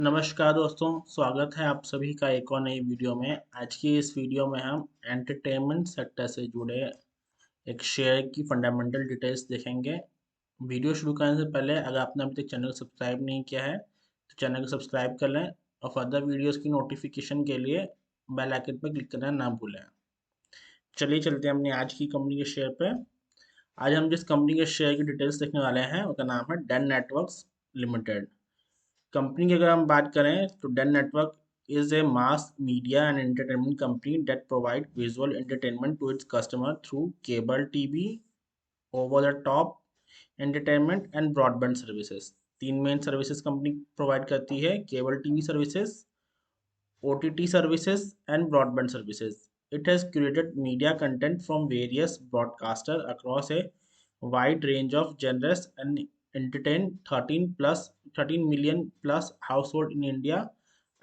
नमस्कार दोस्तों, स्वागत है आप सभी का एक और नई वीडियो में। आज की इस वीडियो में हम एंटरटेनमेंट सेक्टर से जुड़े एक शेयर की फंडामेंटल डिटेल्स देखेंगे। वीडियो शुरू करने से पहले अगर आपने अभी तक चैनल को सब्सक्राइब नहीं किया है तो चैनल को सब्सक्राइब कर लें और फर्दर वीडियोस की नोटिफिकेशन के लिए बेल आइकन पर क्लिक करना ना भूलें। चलिए चलते हैं अपनी आज की कंपनी के शेयर पे। आज हम जिस कंपनी के शेयर की डिटेल्स देखने वाले हैं उसका नाम है डेन नेटवर्क्स लिमिटेड। कंपनी की अगर हम बात करें तो Den network is a mass media and entertainment company that provide visual entertainment to its customer through cable TV, over the top entertainment and broadband services। तीन मेन सर्विसेज कंपनी प्रोवाइड करती है: cable TV services, OTT services and broadband services। It has curated media content from various broadcasters across a wide range of genres and entertained 13 million plus households in India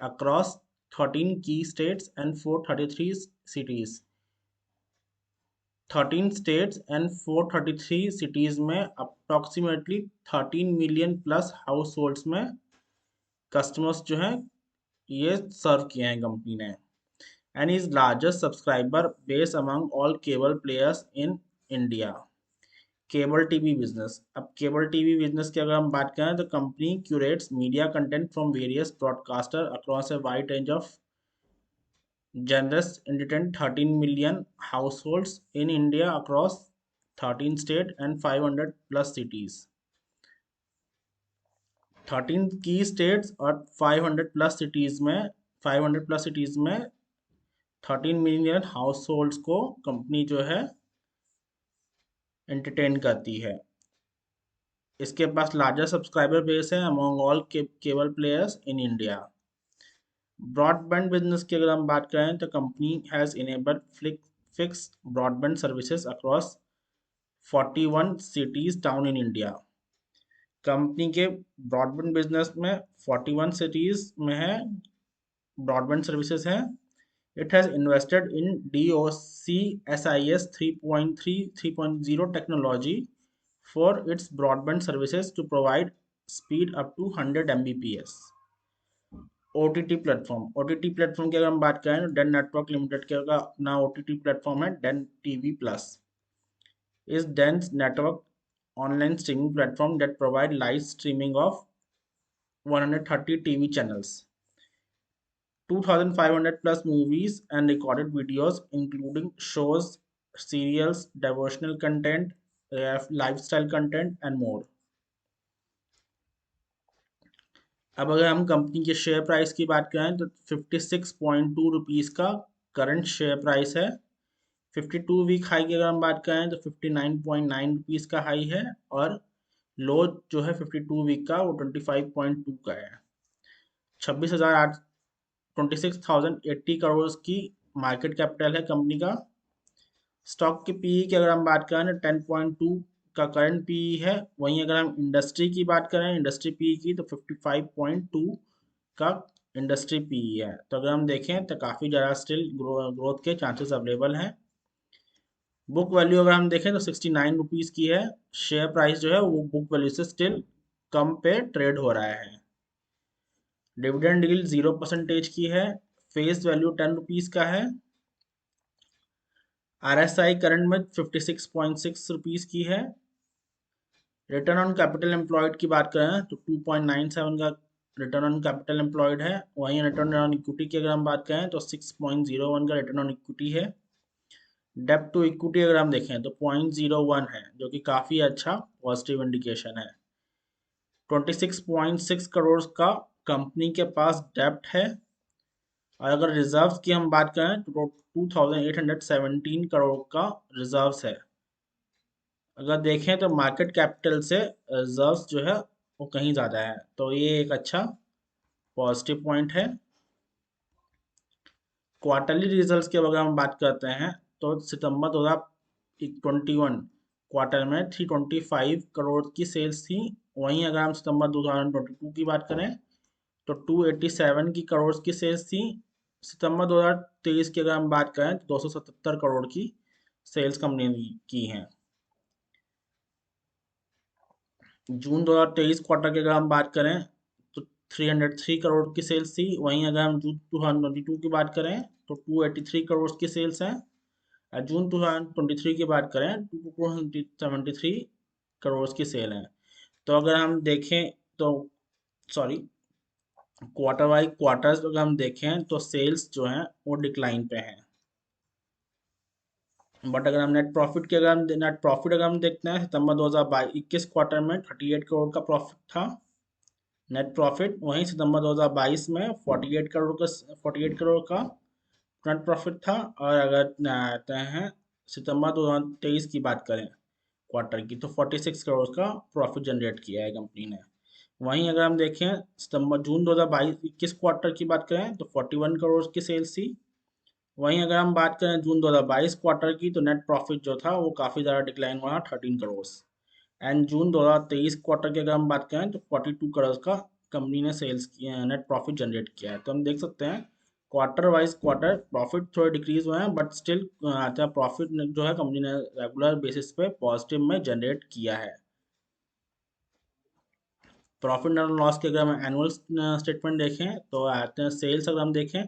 across 13 key states and 433 cities। 13 states and 433 cities में approximately 13 million plus households में customers जो हैं ये serve किए हैं company ने। And is largest subscriber base among all cable players in India. Cable TV business. अब cable TV business की अगर हम बात करें तो company curates media content from various broadcaster across a wide range of genres, entertain 13 million households in India across 13 states and 500 plus cities। 13 की states और 500 plus cities में 13 मिलियन हाउस होल्ड्स को कंपनी जो है एंटरटेन करती है। इसके पास larger subscriber base है among all cable players in India. Broadband business की अगर हम बात करें तो company has enabled fix broadband services across 41 cities town in India. Company के ब्रॉडबैंड बिजनेस में 41 सिटीज में है ब्रॉडबैंड सर्विसेज हैं। It has invested in DOCSIS 3.0 technology for its broadband services to provide speed up to 100 Mbps। OTT platform की अगर हम बात करें तो डेन नेटवर्क लिमिटेड का अपना OTT प्लेटफॉर्म है डेन टीवी प्लस। इस Den network online streaming platform that provide live streaming of 130 TV channels, 2,500 plus movies and recorded videos, including shows, serials, devotional content, lifestyle content, and more। अब अगर हम company के share price की बात करें तो 56.2 रुपीज़ का करंट शेयर प्राइस है। 52 वीक हाई की अगर हम बात करें तो 59.9 रुपीज़ का हाई है और लो जो है 52 वीक का वो 25.2 का है। 26,080 करोड़ की मार्केट कैपिटल है कंपनी का। स्टॉक के पीई की अगर हम बात करें तो 10.2 का करंट पीई है। वहीं अगर हम इंडस्ट्री की बात करें इंडस्ट्री पीई की तो 55.2 का इंडस्ट्री पीई है। तो अगर हम देखें तो काफ़ी ज़्यादा स्टिल ग्रोथ के चांसेस अवेलेबल हैं। बुक वैल्यू अगर हम देखें तो 69 रुपीज़ की है। शेयर प्राइस जो है वो बुक वैल्यू से स्टिल कम पे ट्रेड हो रहा है। डिविडेंड यील्ड 0% की है। फेस वैल्यू 10 रुपीज़ का है। RSI करंट में 56.6 रुपीज़ की है। रिटर्न ऑन कैपिटल एम्प्लॉयड की बात करें तो 2.97 का रिटर्न ऑन कैपिटल एम्प्लॉयड है। वहीं रिटर्न ऑन इक्विटी की अगर हम बात करें तो 6.01 का रिटर्न ऑन इक्विटी है। डेप्ट टू इक्विटी अगर हम देखें तो 0.01 है, जो कि काफ़ी अच्छा पॉजिटिव इंडिकेशन है। 26.6 करोड़ का कंपनी के पास डेप्ट है। और अगर रिजर्व्स की हम बात करें तो 2,817 करोड़ का रिजर्व्स है। अगर देखें तो मार्केट कैपिटल से रिजर्व्स जो है वो कहीं ज़्यादा है, तो ये एक अच्छा पॉजिटिव पॉइंट है। क्वार्टरली रिजल्ट्स की अगर हम बात करते हैं तो सितंबर 2021 क्वार्टर में 325 करोड़ की सेल्स थी। वहीं अगर हम सितंबर 2022 की बात करें तो 287 की करोड़ की सेल्स थी। सितंबर 2023 की अगर हम बात करें तो 277 करोड़ की सेल्स कंपनी की हैं। जून 2023 क्वार्टर की अगर हम बात करें तो 303 करोड़ की सेल्स थी। वहीं अगर हम जून 2022 की बात करें तो 283 करोड़ की सेल्स हैं। जून 2023 की बात करें तो 273 करोड़ की सेल है। तो अगर हम देखें तो सॉरी, क्वार्टर बाई क्वार्टर्स अगर हम देखें तो सेल्स जो हैं वो डिक्लाइन पे हैं। बट अगर हम नेट प्रॉफिट अगर हम देखते हैं, सितंबर 2021 क्वार्टर में 38 करोड़ का प्रॉफिट था नेट प्रॉफिट। वहीं सितंबर 2022 में 48 करोड़ का नेट प्रॉफिट था। और अगर आते हैं सितंबर 2023 की बात करें क्वार्टर की, तो 46 करोड़ का प्रॉफिट जनरेट किया है कंपनी ने। वहीं अगर हम देखें सितंबर जून 2022-21 क्वार्टर की बात करें तो 41 करोड़ की सेल्स थी। वहीं अगर हम बात करें जून 2022 क्वार्टर की, तो नेट प्रॉफिट जो था वो काफ़ी ज़्यादा डिक्लाइन हुआ, 13 करोड़। एंड जून 2023 क्वार्टर की अगर हम बात करें तो 42 करोड़ का कंपनी ने सेल्स किया, नेट प्रॉफिट जनरेट किया है। तो हम देख सकते हैं क्वार्टर वाइज क्वार्टर प्रॉफिट थोड़े डिक्रीज हुए हैं, बट स्टिल प्रॉफिट जो है कंपनी ने रेगुलर बेसिस पे पॉजिटिव में जनरेट किया है। प्रॉफिट एंड लॉस के अगर हम एनुअल स्टेटमेंट देखें तो आते हैं सेल्स अगर हम देखें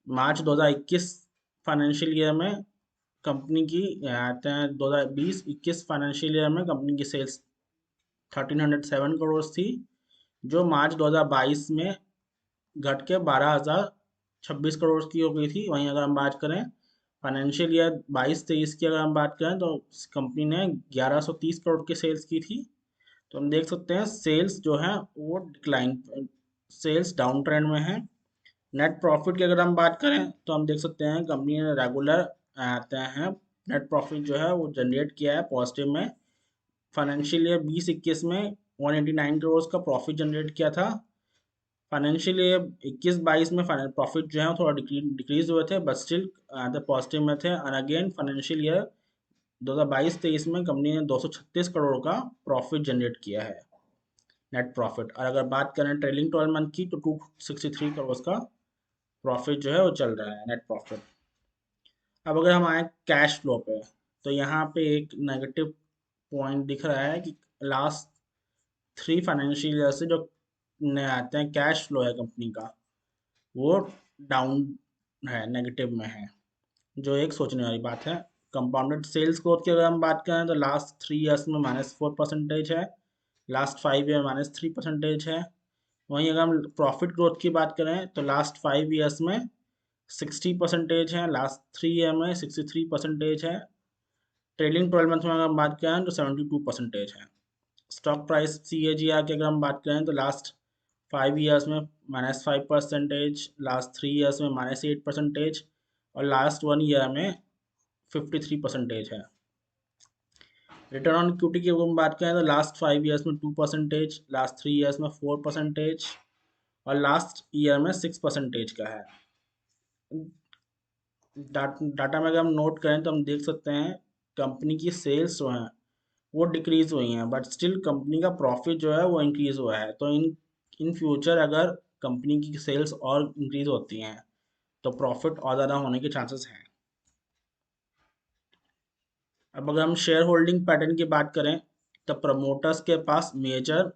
मार्च 2021 फाइनेंशियल ईयर में कंपनी की आते हैं 2020-21 फाइनेंशियल ईयर में कंपनी की सेल्स 1307 करोड़ थी, जो मार्च 2022 में घट के 12,026 करोड़ की हो गई थी। वहीं अगर हम बात करें फाइनेंशियल ईयर 22-23 की अगर हम बात करें तो कंपनी ने 1130 करोड़ की सेल्स की थी। तो हम देख सकते हैं सेल्स जो है वो डिक्लाइन, सेल्स डाउन ट्रेंड में है। नेट प्रॉफिट की अगर हम बात करें तो हम देख सकते हैं कंपनी ने रेगुलर आते हैं नेट प्रॉफिट जो है वो जनरेट किया है पॉजिटिव में। फाइनेंशियल ईयर 20-21 में 189 करोड़ का प्रॉफिट जनरेट किया था। फाइनेंशियल ईयर 21-22 में प्रॉफिट जो है थोड़ा डिक्रीज हुए थे, बट स्टिल पॉजिटिव में थे। और अगेन फाइनेंशियल ईयर 2022-23 में कंपनी ने 236 करोड़ का प्रॉफिट जनरेट किया है नेट प्रॉफिट। और अगर बात करें ट्रेलिंग 12 मंथ की तो 263 करोड़ का प्रॉफिट जो है वो चल रहा है नेट प्रॉफिट। अब अगर हम आए कैश फ्लो पे, तो यहाँ पे एक नेगेटिव पॉइंट दिख रहा है कि लास्ट 3 फाइनेंशियल ईयर से जो आते हैं कैश फ्लो है कंपनी का वो डाउन है, नेगेटिव में है, जो एक सोचने वाली बात है। कंपाउंडेड सेल्स ग्रोथ की अगर हम बात करें तो लास्ट 3 ईयर्स में -4% है, लास्ट 5 ईयर -3% है। वहीं अगर हम प्रॉफिट ग्रोथ की बात करें तो लास्ट 5 ईयर्स में 60% है, लास्ट 3 ईयर में 63% है। ट्रेलिंग 12 मंथ में अगर हम बात करें तो 72% है। स्टॉक प्राइस CAGR की अगर हम बात करें तो लास्ट 5 ईयर्स में -5%, लास्ट 3 ईयर्स में -8% और लास्ट 1 ईयर में 53% है। रिटर्न ऑन इक्विटी की अगर हम बात करें तो लास्ट 5 ईयर्स में 2%, लास्ट 3 ईयर्स में 4% और लास्ट ईयर में 6% का है। डाटा में अगर हम नोट करें तो हम देख सकते हैं कंपनी की सेल्स जो हैं वो डिक्रीज हुई हैं, बट स्टिल कंपनी का प्रॉफिट जो है वो इंक्रीज हुआ है। तो इन फ्यूचर अगर कंपनी की सेल्स और इंक्रीज होती हैं तो प्रॉफिट और ज़्यादा होने के चांसेस हैं। अब अगर हम शेयर होल्डिंग पैटर्न की बात करें तो प्रमोटर्स के पास मेजर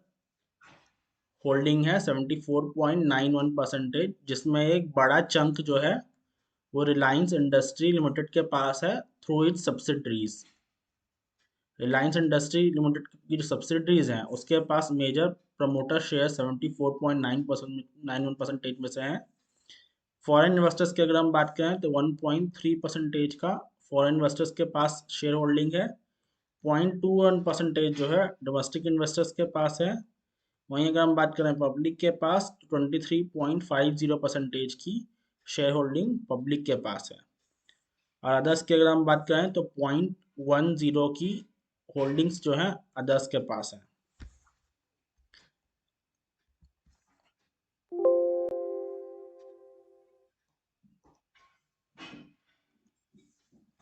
होल्डिंग है 74.91%, जिसमें एक बड़ा चंक जो है वो रिलायंस इंडस्ट्री लिमिटेड के पास है through it's subsidiaries. Reliance industry limited की जो सब्सिडरीज हैं उसके पास मेजर प्रमोटर शेयर 74.9% में से हैं। फॉरेन इन्वेस्टर्स की अगर हम बात करें तो 1.3% का फॉरेन इन्वेस्टर्स के पास शेयर होल्डिंग है। 0.21% जो है डोमेस्टिक इन्वेस्टर्स के पास है। वहीं अगर हम बात करें पब्लिक के पास 23.50% की शेयर होल्डिंग पब्लिक के पास है। और अदर्स की अगर हम बात करें तो 0.10 की होल्डिंग्स जो है अदर्स के पास है।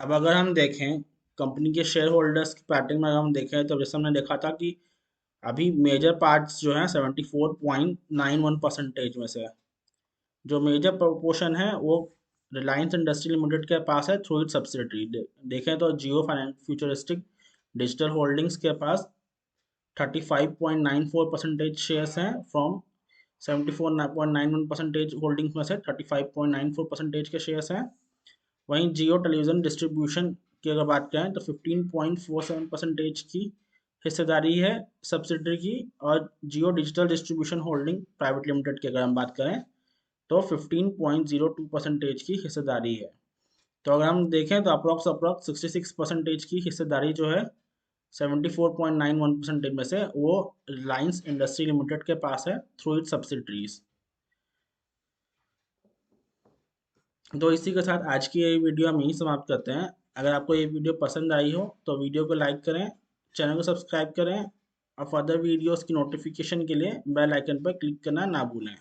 अब अगर हम देखें कंपनी के शेयर होल्डर्स की पैटर्न में अगर हम देखें तो जैसे हमने देखा था कि अभी मेजर पार्ट्स जो हैं 74.91% में से है। जो मेजर प्रोपोर्शन है वो रिलायंस इंडस्ट्री लिमिटेड के पास है थ्रू इट सब्सिडरी। देखें तो जियो फाइनेंस फ्यूचरिस्टिक डिजिटल होल्डिंग्स के पास 35.94% शेयर्स हैं फ्रॉम 74.91% होल्डिंग्स में से 35.94% के शेयर्स हैं। वहीं जियो टेलीविज़न डिस्ट्रीब्यूशन की अगर बात करें तो 15.47% की हिस्सेदारी है सब्सिडरी की, और Jio digital distribution holding private limited की अगर हम बात करें तो 15.02% की हिस्सेदारी है। तो अगर हम देखें तो अप्रॉक्स 66% की हिस्सेदारी जो है 74.91% में से वो रिलायंस इंडस्ट्री लिमिटेड के पास है थ्रू इट्स सब्सिडरीज। तो इसी के साथ आज की ये वीडियो हम यहीं समाप्त करते हैं। अगर आपको ये वीडियो पसंद आई हो तो वीडियो को लाइक करें, चैनल को सब्सक्राइब करें और फर्दर वीडियोस की नोटिफिकेशन के लिए बेल आइकन पर क्लिक करना ना भूलें।